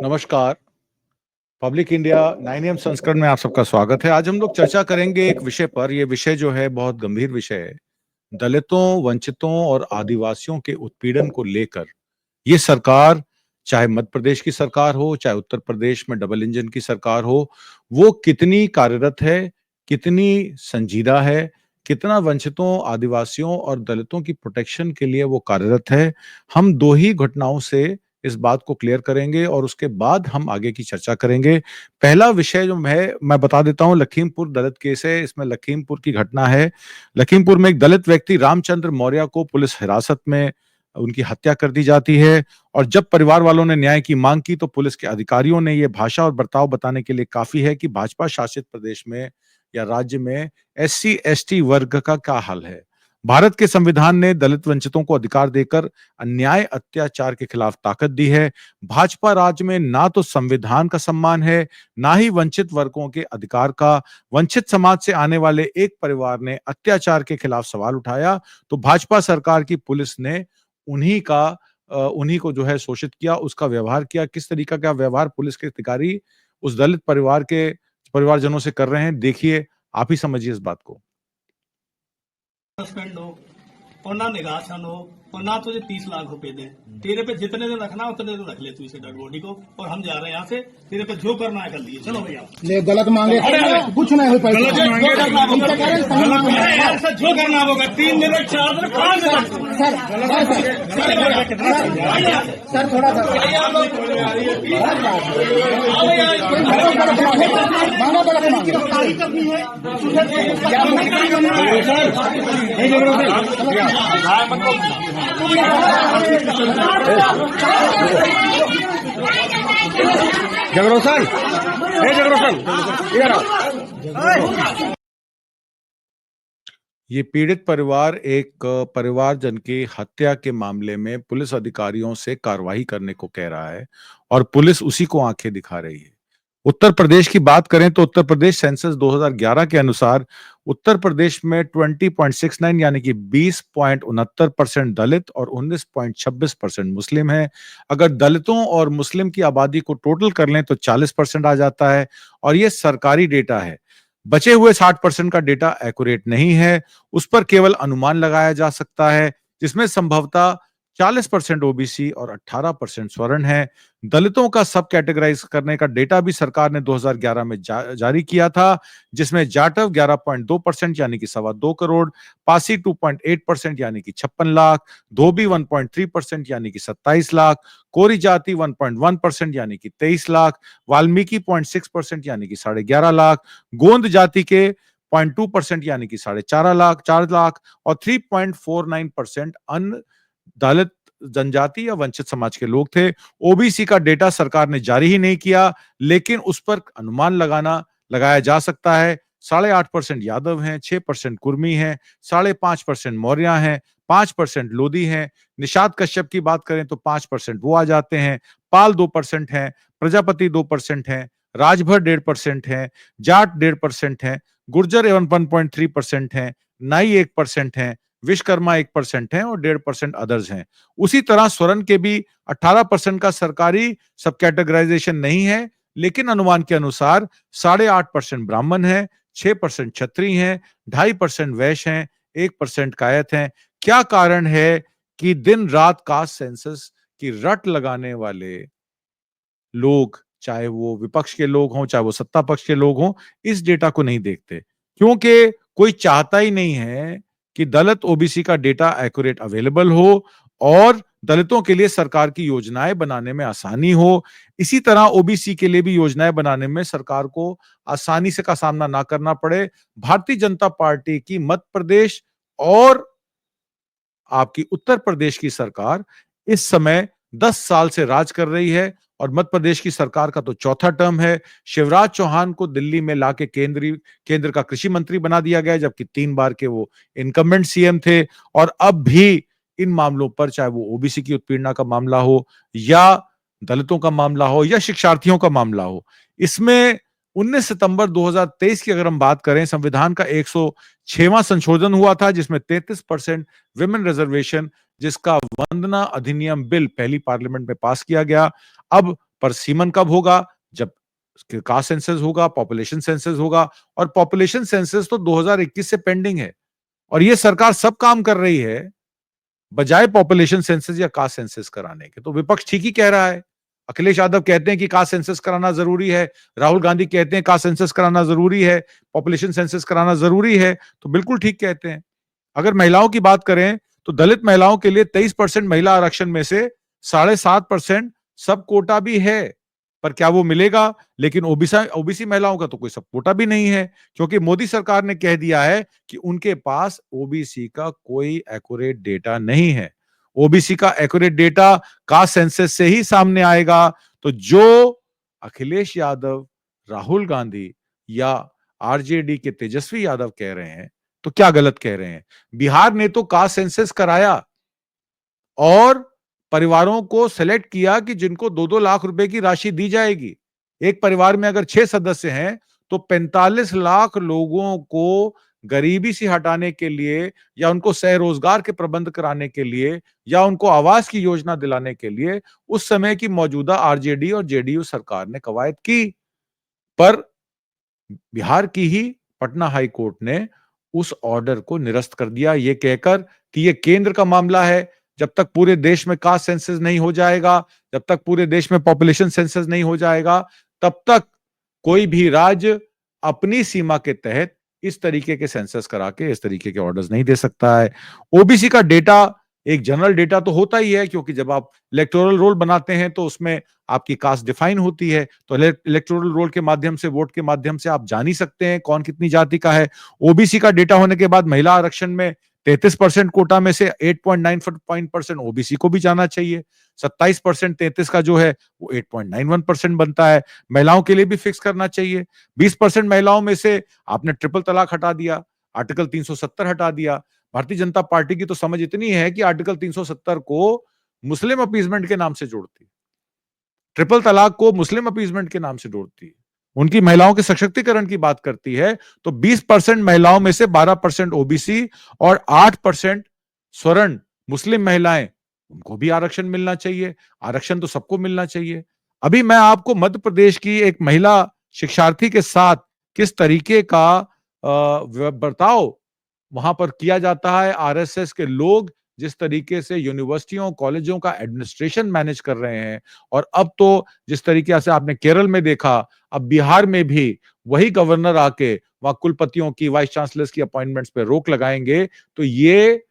नमस्कार। Public India 9 AM संस्करण में आप सबका स्वागत है। आज हम लोग चर्चा करेंगे एक विषय पर। ये विषय जो है बहुत गंभीर विषय है। दलितों, वंचितों और आदिवासियों के उत्पीड़न को लेकर ये सरकार, चाहे मध्य प्रदेश की सरकार हो, चाहे उत्तर प्रदेश में डबल इंजन की सरकार हो, वो कितनी कार्यरत है, कितनी संजीदा है, कितना वंचितों, आदिवासियों और दलितों की प्रोटेक्शन के लिए वो कार्यरत है। हम 2 ही घटनाओं से इस बात को क्लियर करेंगे और उसके बाद हम आगे की चर्चा करेंगे। पहला विषय जो मैं बता देता हूँ, लखीमपुर दलित केस है। इसमें लखीमपुर की घटना है। लखीमपुर में एक दलित व्यक्ति रामचंद्र मौर्य को पुलिस हिरासत में उनकी हत्या कर दी जाती है और जब परिवार वालों ने न्याय की मांग की तो पुलिस के अधिकारियों ने ये भाषा और बर्ताव बताने के लिए काफी है कि भाजपा शासित प्रदेश में या राज्य में एससी एसटी वर्ग का क्या हाल है। भारत के संविधान ने दलित वंचितों को अधिकार देकर अन्याय अत्याचार के खिलाफ ताकत दी है। भाजपा राज्य में ना तो संविधान का सम्मान है, ना ही वंचित वर्गों के अधिकार का। वंचित समाज से आने वाले एक परिवार ने अत्याचार के खिलाफ सवाल उठाया तो भाजपा सरकार की पुलिस ने उन्हीं को जो है शोषित किया, उसका व्यवहार किया। किस तरीका का व्यवहार पुलिस के अधिकारी उस दलित परिवार के परिवारजनों से कर रहे हैं, देखिए, आप ही समझिए इस बात को। सस्पेंड हो और ना निगासन हो और ना तुझे 30 लाख रुपए दे। तेरे पे जितने दिन रखना उतने दिन रख ले तू इसे डेड बॉडी को, और हम जा रहे हैं यहाँ से। तेरे पे जो करना है कर लिए। चलो भैया, ले गलत मांगे कुछ नहीं हो पाएगा। जो करना होगा 3 दिन 4 दिन 5 दिन। सर थोड़ा सा मांगा गलत गिरफ्तारी करनी है। जगरोसन, ये पीड़ित परिवार एक परिवारजन की हत्या के मामले में पुलिस अधिकारियों से कार्रवाई करने को कह रहा है और पुलिस उसी को आंखें दिखा रही है। उत्तर प्रदेश की बात करें तो उत्तर प्रदेश सेंसस 2011 के अनुसार उत्तर प्रदेश में 20.69 यानी कि 20.69% दलित और 19.26% मुस्लिम है। अगर दलितों और मुस्लिम की आबादी को टोटल कर लें तो 40% आ जाता है और ये सरकारी डेटा है। बचे हुए 60% का डेटा एक्यूरेट नहीं है, उस पर केवल अनुमान लगाया जा सकता है, जिसमें संभवतः 40% ओबीसी और 18% स्वर्ण है। दलितों का सब कैटेगराइज करने का डेटा भी सरकार ने 2011 में जारी किया था, जिसमें जाटव 11.2% यानी कि 2.25 करोड़, पासी 2.8% यानी कि 56 लाख, धोबी 1.3% यानी कि 27 लाख, कोरी जाति 1.1% यानी कि 23 लाख, वाल्मीकि 0.6% यानी कि 11.5 लाख, गोंद जाति के 0.2% यानी कि 4.5 लाख और 3.49% अन्य दलित जनजाति या वंचित समाज के लोग थे। ओबीसी का डेटा सरकार ने जारी ही नहीं किया, लेकिन उस पर अनुमान लगाया जा सकता है। 8.5% यादव हैं, 6% कुर्मी हैं, 5.5% मौर्य हैं, 5% लोधी हैं। निषाद कश्यप की बात करें तो 5% वो आ जाते हैं। पाल 2% हैं, प्रजापति 2% हैं, राजभर 1.5% हैं, जाट 1.5% हैं, गुर्जर 1.3% हैं, नाई 1% हैं, विश्वकर्मा 1% है और 1.5% अदर्स हैं। उसी तरह स्वर्ण के भी 18% का सरकारी सब कैटेगराइजेशन नहीं है, लेकिन अनुमान के अनुसार 8.5% ब्राह्मण है, 6% क्षत्रिय हैं, 2.5% वैश्य हैं, 1% कायत हैं। क्या कारण है कि दिन रात कास्ट सेंसस की रट लगाने वाले लोग, चाहे वो विपक्ष के लोग हों, चाहे वो सत्ता पक्ष के लोग हों, इस डेटा को नहीं देखते? क्योंकि कोई चाहता ही नहीं है कि दलित ओबीसी का डेटा एक्यूरेट अवेलेबल हो और दलितों के लिए सरकार की योजनाएं बनाने में आसानी हो। इसी तरह ओबीसी के लिए भी योजनाएं बनाने में सरकार को आसानी से का सामना ना करना पड़े। भारतीय जनता पार्टी की मध्य प्रदेश और आपकी उत्तर प्रदेश की सरकार इस समय 10 साल से राज कर रही है और मध्य प्रदेश की सरकार का तो चौथा टर्म है। शिवराज चौहान को दिल्ली में लाके केंद्र का कृषि मंत्री बना दिया गया, जबकि 3 बार के वो इनकम्बेंट सीएम थे। और अब भी इन मामलों पर, चाहे वो ओबीसी की उत्पीड़ना का मामला हो या दलितों का मामला हो या शिक्षार्थियों का मामला हो, इसमें 19 सितंबर 2023 की अगर हम बात करें, संविधान का 106वां संशोधन हुआ था, जिसमें 33% विमेन रिजर्वेशन, जिसका वंदना अधिनियम बिल पहली पार्लियामेंट में पास किया गया। अब पर सीमन कब होगा? जब कास्ट सेंसस होगा, पॉपुलेशन सेंसस होगा, और पॉपुलेशन सेंसस तो 2021 से पेंडिंग है और ये सरकार सब काम कर रही है बजाय पॉपुलेशन सेंसस या कास्ट सेंसस कराने के। तो विपक्ष ठीक ही कह रहा है। अखिलेश यादव कहते हैं कि कास्ट सेंसस कराना जरूरी है, राहुल गांधी कहते हैं कास्ट सेंसस कराना जरूरी है, पॉपुलेशन सेंसस कराना जरूरी है, तो बिल्कुल ठीक कहते हैं। अगर महिलाओं की बात करें तो दलित महिलाओं के लिए 23% महिला आरक्षण में से 7.5% सब कोटा भी है, पर क्या वो मिलेगा? लेकिन ओबीसी महिलाओं का तो कोई सब कोटा भी नहीं है, क्योंकि मोदी सरकार ने कह दिया है कि उनके पास ओबीसी का कोई एक्यूरेट डेटा नहीं है। ओबीसी का एक्यूरेट डेटा कास्ट सेंसस से ही सामने आएगा। तो जो अखिलेश यादव, राहुल गांधी या आरजेडी के तेजस्वी यादव कह रहे हैं, तो क्या गलत कह रहे हैं? बिहार ने तो कास्ट सेंसस कराया और परिवारों को सेलेक्ट किया कि जिनको 2-2 लाख रुपए की राशि दी जाएगी। एक परिवार में अगर 6 सदस्य हैं तो 45 लाख लोगों को गरीबी से हटाने के लिए या उनको स्वरोजगार के प्रबंध कराने के लिए या उनको आवास की योजना दिलाने के लिए उस समय की मौजूदा आरजेडी और जेडीयू सरकार ने कवायद की। पर बिहार की ही पटना हाई कोर्ट ने उस ऑर्डर को निरस्त कर दिया, ये कहकर कि ये केंद्र का मामला है। जब तक पूरे देश में कास्ट सेंसस नहीं हो जाएगा, जब तक पूरे देश में पॉपुलेशन सेंसस नहीं हो जाएगा, तब तक कोई भी राज्य अपनी सीमा के तहत इस तरीके के सेंसस करा के इस तरीके के ऑर्डर्स नहीं दे सकता है। ओबीसी का डेटा एक जनरल डेटा तो होता ही है, क्योंकि जब आप इलेक्टोरल रोल बनाते हैं तो उसमें आपकी कास्ट डिफाइन होती है, तो इलेक्टोरल रोल के माध्यम से, वोट के माध्यम से आप जान ही सकते हैं कौन कितनी जाति का है। ओबीसी का डेटा होने के बाद महिला आरक्षण में 33% कोटा में से 8.95% ओबीसी को भी जाना चाहिए। 27% 33 का जो है वो 8.91% बनता है। महिलाओं के लिए भी फिक्स करना चाहिए। 20% महिलाओं में से आपने ट्रिपल तलाक हटा दिया, आर्टिकल 370 हटा दिया। भारतीय जनता पार्टी की तो समझ इतनी है कि आर्टिकल 370 को मुस्लिम अपीजमेंट के नाम से जोड़ती, ट्रिपल तलाक को मुस्लिम अपीजमेंट के नाम से जोड़ती है, उनकी महिलाओं के सशक्तिकरण की बात करती है। तो 20% महिलाओं में से 12% ओबीसी और 8% स्वर्ण मुस्लिम महिलाएं, उनको भी आरक्षण मिलना चाहिए। आरक्षण तो सबको मिलना चाहिए। अभी मैं आपको मध्य प्रदेश की एक महिला शिक्षार्थी के साथ किस तरीके का बर्ताव वहां पर किया जाता है, आरएसएस के लोग जिस तरीके से यूनिवर्सिटियों कॉलेजों का एडमिनिस्ट्रेशन मैनेज कर रहे हैं, और अब तो जिस तरीके से आपने केरल में देखा, अब बिहार में भी वही गवर्नर आके वहां कुलपतियों की, वाइस चांसलर्स की अपॉइंटमेंट्स पे रोक लगाएंगे, तो ये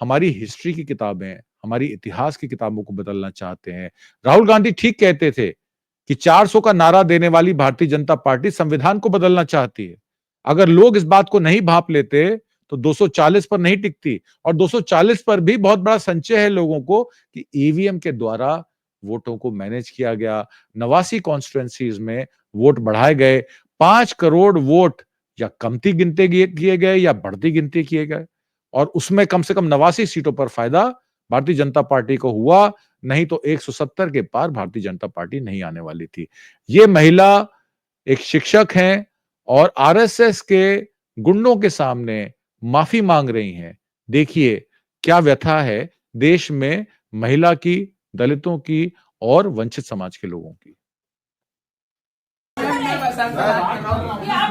हमारी हिस्ट्री की किताबें, हमारी इतिहास की किताबों को बदलना चाहते हैं। राहुल गांधी ठीक कहते थे कि 400 का नारा देने वाली भारतीय जनता पार्टी संविधान को बदलना चाहती है। अगर लोग इस बात को नहीं भांप लेते तो 240 पर नहीं टिकती, और 240 पर भी बहुत बड़ा संचय है लोगों को कि ईवीएम के द्वारा वोटों को मैनेज किया गया। 89 कॉन्स्टिट्यूएंसीज में वोट बढ़ाए गए। 5 करोड़ वोट या कमती गिनते किए गए या बढ़ती गिनती किए गए, और उसमें कम से कम 89 सीटों पर फायदा भारतीय जनता पार्टी को हुआ, नहीं तो 170 के पार भारतीय जनता पार्टी नहीं आने वाली थी। ये महिला एक शिक्षक हैं और आरएसएस के गुंडों के सामने माफी मांग रही हैं। देखिए क्या व्यथा है देश में महिला की, दलितों की और वंचित समाज के लोगों की। आप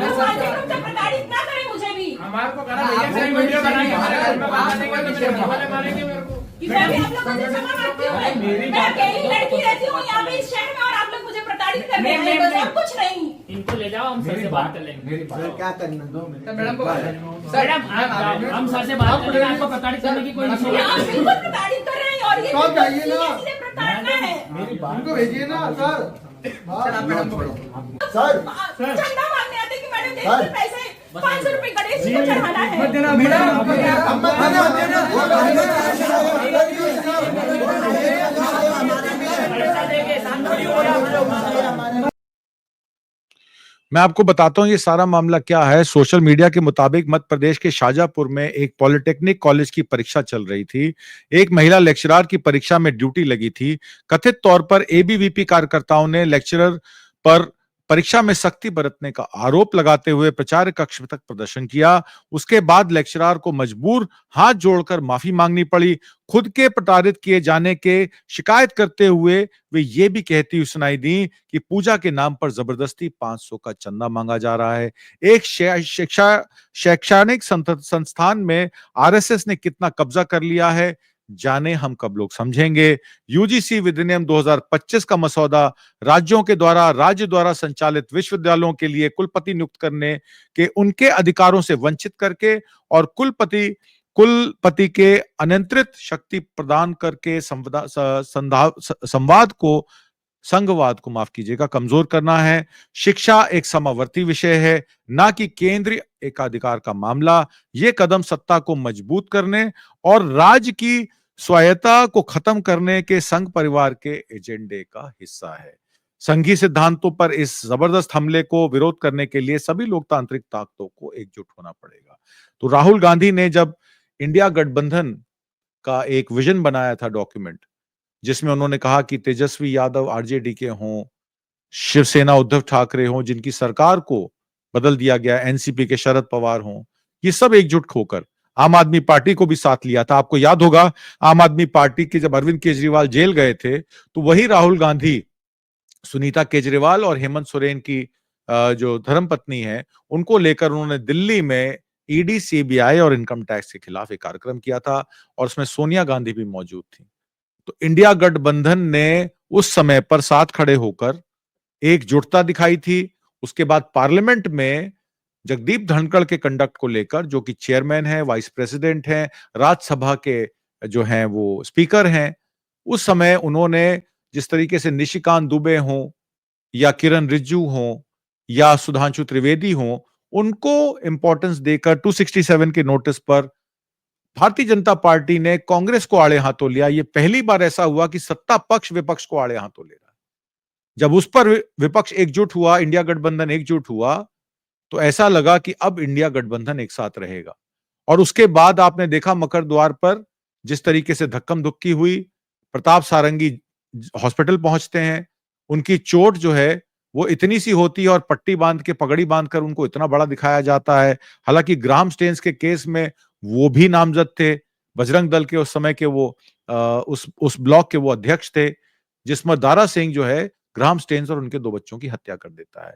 लोग प्रताड़ित ना करें मुझे भी। हमारे को करा भैया सही वीडियो बनाइए, हमारे घर में बात नहीं करनी चाहिए, वाले मारेंगे मेरे को। कि मैं भी आप लोगों से क्षमा मांगती हूँ। मैं अकेली लड़की रहती हूँ यहाँ पे इस शहर में, और आप लोग मुझे प्रताड़ित कर रहे हैं, बस और कुछ नहीं। इनको ले जाओ, हम सर से बात कर लेंगे। क्या करना 2 मिनट मैडम को हम सर से बात कर लेंगे, आपको प्रताड़ित करने की कोई नहीं। आप बिल्कुल प्रताड़ित कर रहे हैं, और ये सीधे प्रताड़ना है। उनको भेजिए ना सर। चंदा मांगने आते कि मैडम देखिए पैसे 500 रुपए गणेश जी को चढ़ाना है। मैं आपको बताता हूं ये सारा मामला क्या है। सोशल मीडिया के मुताबिक मध्य प्रदेश के शाजापुर में एक पॉलिटेक्निक कॉलेज की परीक्षा चल रही थी। एक महिला लेक्चरर की परीक्षा में ड्यूटी लगी थी। कथित तौर पर एबीवीपी कार्यकर्ताओं ने लेक्चरर पर परीक्षा में सख्ती बरतने का आरोप लगाते हुए प्रचार कक्ष तक प्रदर्शन किया। उसके बाद लेक्चरर को मजबूर हाथ जोड़कर माफी मांगनी पड़ी। खुद के प्रताड़ित किए जाने के शिकायत करते हुए वे ये भी कहती हुई सुनाई दी कि पूजा के नाम पर जबरदस्ती 500 का चंदा मांगा जा रहा है। एक शैक्षणिक संस्थान में आरएसएस ने कितना कब्जा कर लिया है, जाने हम कब लोग समझेंगे। यूजीसी विधिनियम 2025 का मसौदा राज्यों के द्वारा राज्य द्वारा संचालित विश्वविद्यालयों के लिए कुलपति नियुक्त करने के उनके अधिकारों से वंचित करके और कुलपति के अनियंत्रित शक्ति प्रदान करके संघवाद को माफ कीजिएगा कमजोर करना है। शिक्षा एक समावर्ती विषय है, ना कि केंद्रीय एकाधिकार का मामला। ये कदम सत्ता को मजबूत करने और राज्य की स्वायत्तता को खत्म करने के संघ परिवार के एजेंडे का हिस्सा है। संघीय सिद्धांतों पर इस जबरदस्त हमले को विरोध करने के लिए सभी लोकतांत्रिक ताकतों को एकजुट होना पड़ेगा। तो राहुल गांधी ने जब इंडिया गठबंधन का एक विजन बनाया था डॉक्यूमेंट, जिसमें उन्होंने कहा कि तेजस्वी यादव आरजेडी के हों, शिवसेना उद्धव ठाकरे हों, जिनकी सरकार को बदल दिया गया, एनसीपी के शरद पवार हों, ये सब एकजुट होकर आम आदमी पार्टी को भी साथ लिया था। आपको याद होगा आम आदमी पार्टी के जब अरविंद केजरीवाल जेल गए थे तो वही राहुल गांधी सुनीता केजरीवाल और हेमंत सोरेन की जो धर्मपत्नी है उनको लेकर उन्होंने दिल्ली में ईडी, सीबीआई और इनकम टैक्स के खिलाफ एक कार्यक्रम किया था और उसमें सोनिया गांधी भी मौजूद थी। तो इंडिया गठबंधन ने उस समय पर साथ खड़े होकर एकजुटता दिखाई थी। उसके बाद पार्लियामेंट में जगदीप धनखड़ के कंडक्ट को लेकर, जो कि चेयरमैन है, वाइस प्रेसिडेंट हैं, राज्यसभा के जो हैं वो स्पीकर हैं, उस समय उन्होंने जिस तरीके से निशिकांत दुबे हों या किरण रिजिजू हों या सुधांशु त्रिवेदी हों, उनको इंपॉर्टेंस देकर 267 के नोटिस पर भारतीय जनता पार्टी ने कांग्रेस को आड़े हाथों लिया। ये पहली बार ऐसा हुआ कि सत्ता पक्ष विपक्ष को आड़े हाथों ले रहा है। जब उस पर विपक्ष एकजुट हुआ, इंडिया गठबंधन एकजुट हुआ, तो ऐसा लगा कि अब इंडिया गठबंधन एक साथ रहेगा। और उसके बाद आपने देखा मकर द्वार पर जिस तरीके से धक्कम धुक्की हुई, प्रताप सारंगी हॉस्पिटल पहुंचते हैं, उनकी चोट जो है वो इतनी सी होती है और पट्टी बांध के, पगड़ी बांधकर उनको इतना बड़ा दिखाया जाता है। हालांकि ग्राम स्टेन्स के केस में वो भी नामजद थे, बजरंग दल के उस समय के वो उस ब्लॉक के वो अध्यक्ष थे, जिसमें दारा सिंह जो है ग्राम स्टेन्स और उनके 2 बच्चों की हत्या कर देता है।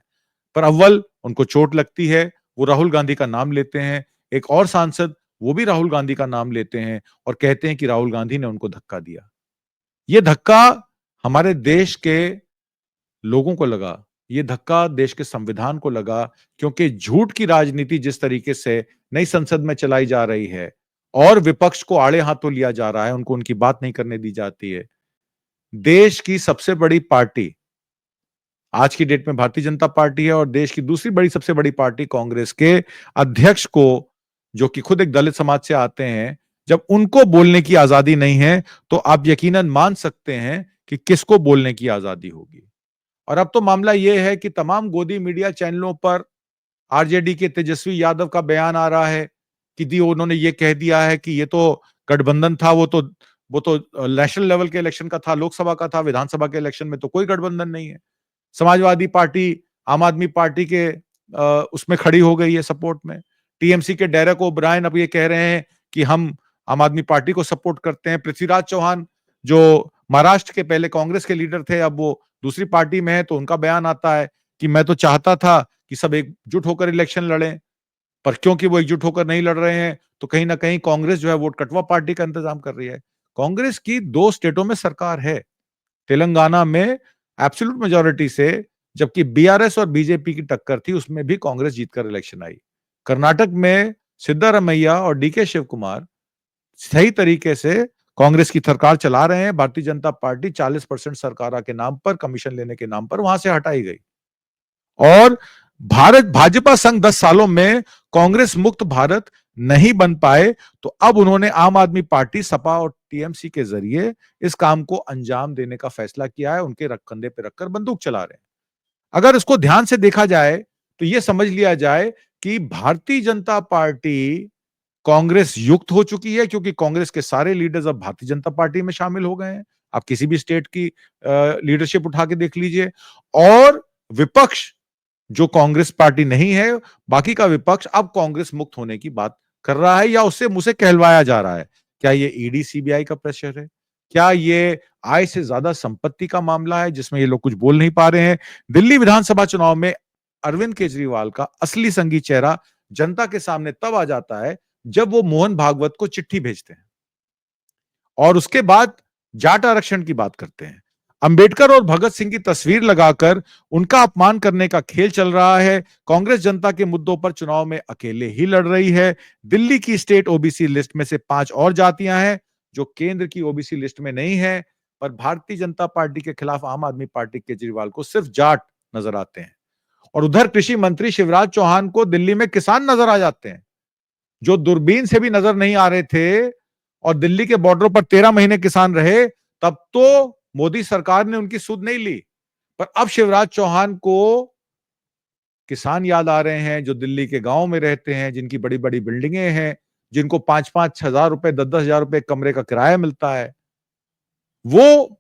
पर अव्वल उनको चोट लगती है, वो राहुल गांधी का नाम लेते हैं। एक और सांसद वो भी राहुल गांधी का नाम लेते हैं और कहते हैं कि राहुल गांधी ने उनको धक्का दिया। ये धक्का हमारे देश के लोगों को लगा, ये धक्का देश के संविधान को लगा, क्योंकि झूठ की राजनीति जिस तरीके से नई संसद में चलाई जा रही है और विपक्ष को आड़े हाथों लिया जा रहा है, उनको उनकी बात नहीं करने दी जाती है। देश की सबसे बड़ी पार्टी आज की डेट में भारतीय जनता पार्टी है और देश की दूसरी बड़ी सबसे बड़ी पार्टी कांग्रेस के अध्यक्ष को, जो कि खुद एक दलित समाज से आते हैं, जब उनको बोलने की आजादी नहीं है तो आप यकीनन मान सकते हैं कि किसको बोलने की आजादी होगी। और अब तो मामला यह है कि तमाम गोदी मीडिया चैनलों पर आरजेडी के तेजस्वी यादव का बयान आ रहा है कि उन्होंने ये कह दिया है कि ये तो गठबंधन था, वो तो नेशनल लेवल के इलेक्शन का था, लोकसभा का था, विधानसभा के इलेक्शन में तो कोई गठबंधन नहीं है। समाजवादी पार्टी आम आदमी पार्टी के उसमें खड़ी हो गई है सपोर्ट में। टीएमसी के डेरेक ओब्रायन अब ये कह रहे हैं कि हम आम आदमी पार्टी को सपोर्ट करते हैं। पृथ्वीराज चौहान जो महाराष्ट्र के पहले कांग्रेस के लीडर थे, अब वो दूसरी पार्टी में है, तो उनका बयान आता है कि मैं तो चाहता था कि सब एकजुट होकर इलेक्शन लड़ें, पर क्योंकि वो एकजुट होकर नहीं लड़ रहे हैं तो कहीं ना कहीं कांग्रेस जो है वोट कटवा पार्टी का इंतजाम कर रही है। कांग्रेस की 2 स्टेटों में सरकार है, तेलंगाना में एब्सोल्यूट मेजॉरिटी से, जबकि बीआरएस और बीजेपी की टक्कर थी, उसमें भी कांग्रेस जीतकर इलेक्शन आई। कर्नाटक में सिद्धारमैया और डीके शिव कुमार सही तरीके से कांग्रेस की सरकार चला रहे हैं। भारतीय जनता पार्टी 40% सरकार के नाम पर, कमीशन लेने के नाम पर वहां से हटाई गई। और भारत भाजपा संघ 10 सालों में कांग्रेस मुक्त भारत नहीं बन पाए, तो अब उन्होंने आम आदमी पार्टी, सपा और टीएमसी के जरिए इस काम को अंजाम देने का फैसला किया है। उनके कंधे पे रखकर बंदूक चला रहे हैं। अगर इसको ध्यान से देखा जाए तो यह समझ लिया जाए कि भारतीय जनता पार्टी कांग्रेस युक्त हो चुकी है, क्योंकि कांग्रेस के सारे लीडर्स अब भारतीय जनता पार्टी में शामिल हो गए हैं। आप किसी भी स्टेट की लीडरशिप उठा के देख लीजिए। और विपक्ष जो कांग्रेस पार्टी नहीं है, बाकी का विपक्ष अब कांग्रेस मुक्त होने की बात कर रहा है या उससे मुंह से कहलवाया जा रहा है। क्या ये ईडी सीबीआई का प्रेशर है? क्या ये आय से ज्यादा संपत्ति का मामला है जिसमें ये लोग कुछ बोल नहीं पा रहे हैं? दिल्ली विधानसभा चुनाव में अरविंद केजरीवाल का असली संगी चेहरा जनता के सामने तब आ जाता है जब वो मोहन भागवत को चिट्ठी भेजते हैं और उसके बाद जाट आरक्षण की बात करते हैं। अंबेडकर और भगत सिंह की तस्वीर लगाकर उनका अपमान करने का खेल चल रहा है। कांग्रेस जनता के मुद्दों पर चुनाव में अकेले ही लड़ रही है। दिल्ली की स्टेट ओबीसी लिस्ट में से 5 और जातियां हैं जो केंद्र की ओबीसी लिस्ट में नहीं है, पर भारतीय जनता पार्टी के खिलाफ आम आदमी पार्टी केजरीवाल को सिर्फ जाट नजर आते हैं। और उधर कृषि मंत्री शिवराज चौहान को दिल्ली में किसान नजर आ जाते हैं जो दूरबीन से भी नजर नहीं आ रहे थे। और दिल्ली के बॉर्डरों पर 13 महीने किसान रहे, तब तो मोदी सरकार ने उनकी सुध नहीं ली, पर अब शिवराज चौहान को किसान याद आ रहे हैं जो दिल्ली के गांव में रहते हैं, जिनकी बड़ी बड़ी बिल्डिंगें हैं, जिनको 5-5 हजार रुपए 10-10 हजार रुपए कमरे का किराया मिलता है। वो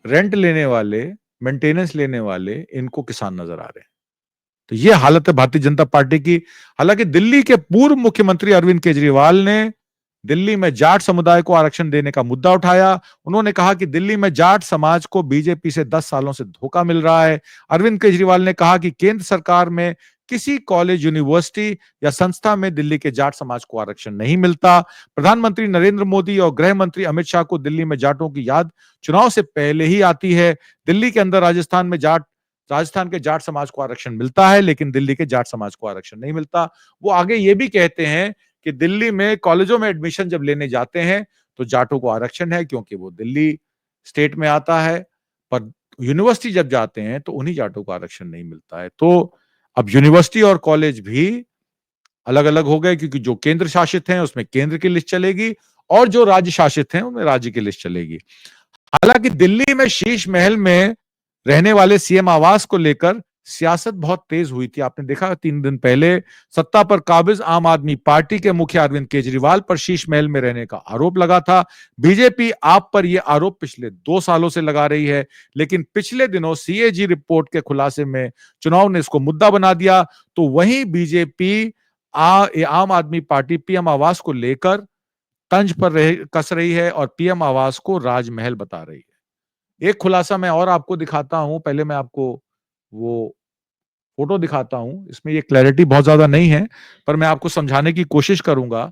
रेंट लेने वाले, मेंटेनेंस लेने वाले, इनको किसान नजर आ रहे हैं। तो ये हालत है भारतीय जनता पार्टी की। हालांकि दिल्ली के पूर्व मुख्यमंत्री अरविंद केजरीवाल ने दिल्ली में जाट समुदाय को आरक्षण देने का मुद्दा उठाया। उन्होंने कहा कि दिल्ली में जाट समाज को बीजेपी से 10 सालों से धोखा मिल रहा है। अरविंद केजरीवाल ने कहा कि केंद्र सरकार में किसी कॉलेज, यूनिवर्सिटी या संस्था में दिल्ली के जाट समाज को आरक्षण नहीं मिलता। प्रधानमंत्री नरेंद्र मोदी और गृह मंत्री अमित शाह को दिल्ली में जाटों की याद चुनाव से पहले ही आती है। दिल्ली के अंदर राजस्थान के जाट समाज को आरक्षण मिलता है, लेकिन दिल्ली के जाट समाज को आरक्षण नहीं मिलता। वो आगे ये भी कहते हैं कि दिल्ली में कॉलेजों में एडमिशन जब लेने जाते हैं तो जाटों को आरक्षण है क्योंकि वो दिल्ली स्टेट में आता है, पर यूनिवर्सिटी जब जाते हैं तो उन्हीं जाटों को आरक्षण नहीं मिलता है। तो अब यूनिवर्सिटी और कॉलेज भी अलग अलग हो गए क्योंकि जो केंद्र शासित हैं उसमें केंद्र की लिस्ट चलेगी और जो राज्य शासित हैं उनमें राज्य की लिस्ट चलेगी। हालांकि दिल्ली में शीश महल में रहने वाले सीएम आवास को लेकर सियासत बहुत तेज हुई थी। आपने देखा 3 दिन पहले सत्ता पर काबिज आम आदमी पार्टी के मुखिया अरविंद केजरीवाल पर शीश महल में रहने का आरोप लगा था। बीजेपी आप पर यह आरोप पिछले 2 सालों से लगा रही है, लेकिन पिछले दिनों सीएजी रिपोर्ट के खुलासे में चुनाव ने इसको मुद्दा बना दिया। तो वहीं बीजेपी आम आदमी पार्टी पीएम आवास को लेकर तंज पर कस रही है और पीएम आवास को राजमहल बता रही है। एक खुलासा मैं और आपको दिखाता हूं, पहले मैं आपको वो फोटो दिखाता हूं। इसमें ये क्लैरिटी बहुत ज्यादा नहीं है, पर मैं आपको समझाने की कोशिश करूंगा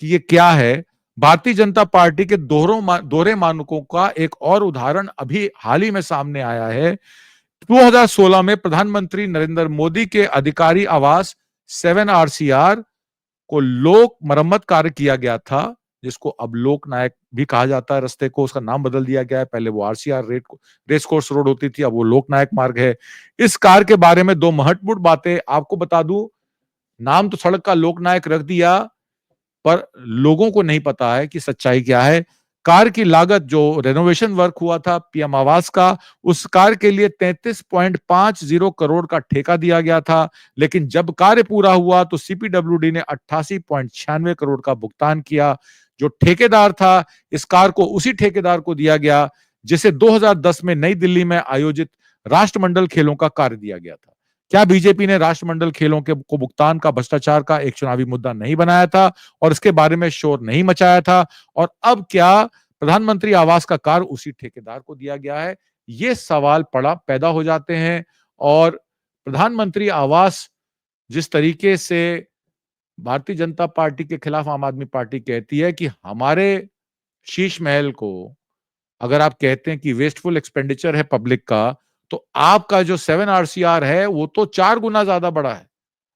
कि ये क्या है। भारतीय जनता पार्टी के दोहरे मानकों का एक और उदाहरण अभी हाल ही में सामने आया है। 2016 में प्रधानमंत्री नरेंद्र मोदी के अधिकारी आवास 7 RCR को लोक मरम्मत कार्य किया गया था, जिसको अब लोक नायक भी कहा जाता है। रास्ते को उसका नाम बदल दिया गया है। पहले वो RCR रेस कोर्स रोड होती थी, अब वो लोक नायक मार्ग है। इस कार्य के बारे में 2 महत्वपूर्ण बातें आपको बता दूं। नाम तो सड़क का लोक नायक रख दिया, पर लोगों को नहीं पता है कि सच्चाई क्या है। कार की लागत, जो रेनोवेशन वर्क हुआ था पीएम आवास का, उस कार के लिए 33.50 करोड़ का ठेका दिया गया था, लेकिन जब कार्य पूरा हुआ तो सीपीडब्ल्यूडी ने 88.96 करोड़ का भुगतान किया। जो ठेकेदार था, इस कार को उसी ठेकेदार को दिया गया जिसे 2010 में नई दिल्ली में आयोजित राष्ट्रमंडल खेलों का कार्य दिया गया था। क्या बीजेपी ने राष्ट्रमंडल खेलों के को भुगतान का भ्रष्टाचार का एक चुनावी मुद्दा नहीं बनाया था और इसके बारे में शोर नहीं मचाया था? और अब क्या प्रधानमंत्री आवास का कार्य उसी ठेकेदार को दिया गया है? ये सवाल पैदा हो जाते हैं। और प्रधानमंत्री आवास जिस तरीके से भारतीय जनता पार्टी के खिलाफ आम आदमी पार्टी कहती है कि हमारे शीश महल को अगर आप कहते हैं कि वेस्टफुल एक्सपेंडिचर है पब्लिक का, तो आपका जो 7 RCR है वो तो 4 गुना ज्यादा बड़ा है।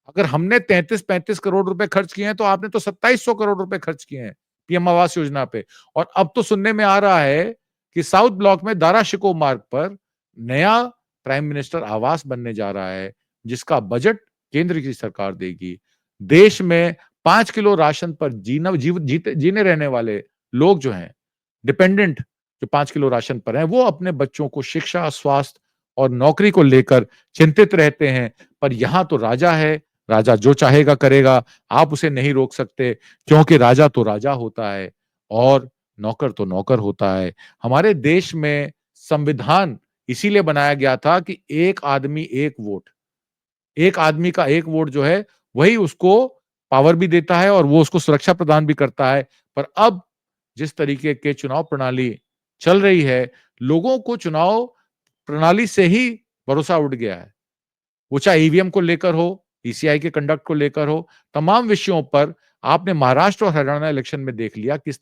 अगर हमने 33-35 करोड़ रुपए खर्च किए हैं तो आपने तो 2700 करोड़ रुपए खर्च किए हैं पीएम आवास योजना पे। और अब तो सुनने में आ रहा है कि साउथ ब्लॉक में दारा शिकोह मार्ग पर नया प्राइम मिनिस्टर आवास बनने जा रहा है, जिसका बजट केंद्र की सरकार देगी। देश में 5 किलो राशन पर जीने रहने वाले लोग जो हैं, डिपेंडेंट जो 5 किलो राशन पर हैं, वो अपने बच्चों को शिक्षा, स्वास्थ्य और नौकरी को लेकर चिंतित रहते हैं। पर यहां तो राजा है, राजा जो चाहेगा करेगा, आप उसे नहीं रोक सकते, क्योंकि राजा तो राजा होता है और नौकर तो नौकर होता है। हमारे देश में संविधान इसीलिए बनाया गया था कि एक आदमी एक वोट, एक आदमी का एक वोट जो है वही उसको पावर भी देता है और वो उसको सुरक्षा प्रदान भी करता है। पर अब जिस तरीके के चुनाव प्रणाली चल रही है, लोगों को चुनाव प्रणाली से ही भरोसा उठ गया है। वो चाहे ईवीएम को लेकर हो, ईसीआई के कंडक्ट को लेकर हो, तमाम विषयों पर आपने महाराष्ट्र और हरियाणा इलेक्शन में देख लिया किस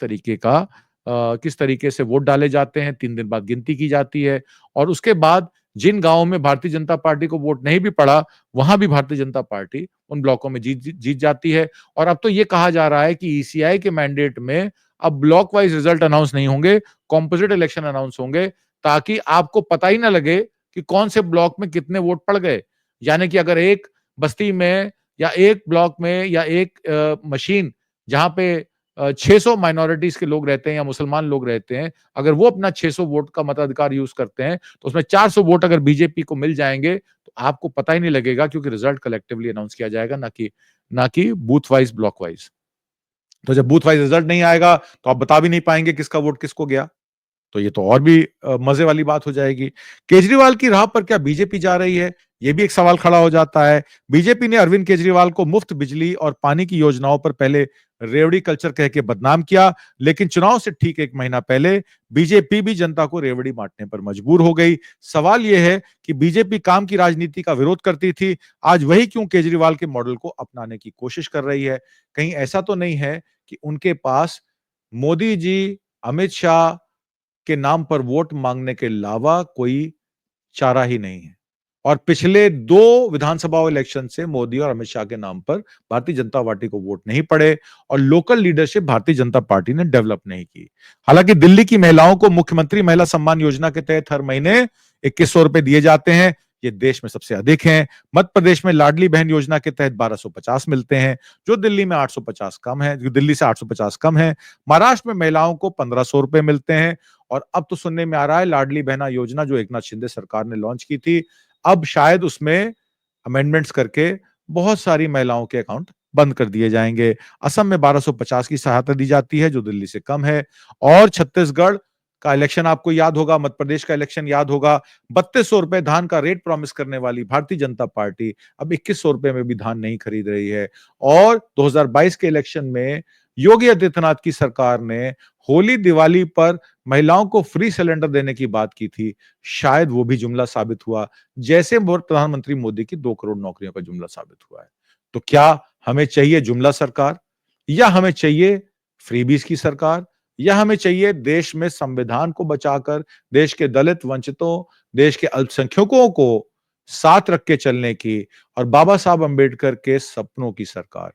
तरीके से वोट डाले जाते हैं, 3 दिन बाद गिनती की जाती है और उसके बाद जिन गाँवों में भारतीय जनता पार्टी को वोट नहीं भी पड़ा, वहां भी भारतीय जनता पार्टी उन ब्लॉकों में जीत जाती है। और अब तो ये कहा जा रहा है कि ईसीआई के मैंडेट में अब ब्लॉक वाइज रिजल्ट अनाउंस नहीं होंगे, कंपोजिट इलेक्शन अनाउंस होंगे, ताकि आपको पता ही ना लगे कि कौन से ब्लॉक में कितने वोट पड़ गए। यानी कि अगर एक बस्ती में या एक ब्लॉक में या एक मशीन जहां पे 600 माइनॉरिटीज के लोग रहते हैं या मुसलमान लोग रहते हैं, अगर वो अपना 600 वोट का मताधिकार यूज करते हैं तो उसमें 400 वोट अगर बीजेपी को मिल जाएंगे तो आपको पता ही नहीं लगेगा, क्योंकि रिजल्ट कलेक्टिवली अनाउंस किया जाएगा, ना कि बूथ वाइज, ब्लॉक वाइज। तो जब बूथ वाइज रिजल्ट नहीं आएगा तो आप बता भी नहीं पाएंगे किसका वोट किसको गया। तो ये तो और भी मजे वाली बात हो जाएगी। केजरीवाल की राह पर क्या बीजेपी जा रही है? ये भी एक सवाल खड़ा हो जाता है। बीजेपी ने अरविंद केजरीवाल को मुफ्त बिजली और पानी की योजनाओं पर पहले रेवड़ी कल्चर कह के बदनाम किया, लेकिन चुनाव से ठीक 1 महीना पहले बीजेपी भी जनता को रेवड़ी बांटने पर मजबूर हो गई। सवाल यह है कि बीजेपी काम की राजनीति का विरोध करती थी, आज वही क्यों केजरीवाल के मॉडल को अपनाने की कोशिश कर रही है? कहीं ऐसा तो नहीं है कि उनके पास मोदी जी, अमित शाह के नाम पर वोट मांगने के अलावा कोई चारा ही नहीं है? और पिछले 2 विधानसभा इलेक्शन से मोदी और अमित शाह के नाम पर भारतीय जनता पार्टी को वोट नहीं पड़े और local leadership Bharatiya Janata party ने डेवलप नहीं की। हालांकि दिल्ली की महिलाओं को मुख्यमंत्री महिला सम्मान योजना के तहत हर महीने 2100 रुपए दिए जाते हैं, ये देश में सबसे अधिक हैं। मध्य प्रदेश में लाडली बहन योजना के तहत 1250 मिलते हैं, जो दिल्ली में 850 कम है, जो दिल्ली से 850 कम है। महाराष्ट्र में महिलाओं को 1500 रुपए मिलते हैं और अब तो सुनने में आ रहा है लाडली बहना योजना जो एकनाथ शिंदे सरकार ने लॉन्च की थी, अब शायद उसमें अमेंडमेंट्स करके बहुत सारी महिलाओं के अकाउंट बंद कर दिए जाएंगे। असम में 1250 की सहायता दी जाती है, जो दिल्ली से कम है। और छत्तीसगढ़ का इलेक्शन आपको याद होगा, मध्य प्रदेश का इलेक्शन याद होगा। 3200 रुपए धान का रेट प्रॉमिस करने वाली भारतीय जनता पार्टी अब 2100 रुपए में भी धान नहीं खरीद रही है। और 2022 के इलेक्शन में योगी आदित्यनाथ की सरकार ने होली दिवाली पर महिलाओं को फ्री सिलेंडर देने की बात की थी, शायद वो भी जुमला साबित हुआ, जैसे प्रधानमंत्री मोदी की 2 करोड़ नौकरियों का जुमला साबित हुआ है। तो क्या हमें चाहिए जुमला सरकार, या हमें चाहिए फ्रीबीज की सरकार, या हमें चाहिए देश में संविधान को बचाकर देश के दलित, वंचितों, देश के अल्पसंख्यकों को साथ रख के चलने की और बाबा साहब अंबेडकर के सपनों की सरकार?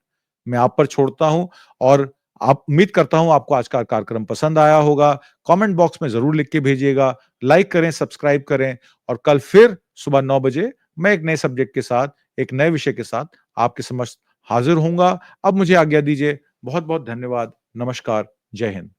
मैं आप पर छोड़ता हूं और आप उम्मीद करता हूं आपको आज का कार्यक्रम पसंद आया होगा। कमेंट बॉक्स में जरूर लिख के भेजिएगा, लाइक करें, सब्सक्राइब करें और कल फिर सुबह 9 बजे मैं एक नए सब्जेक्ट के साथ, एक नए विषय के साथ आपके समक्ष हाजिर होऊंगा। अब मुझे आज्ञा दीजिए। बहुत बहुत धन्यवाद। नमस्कार। जय हिंद।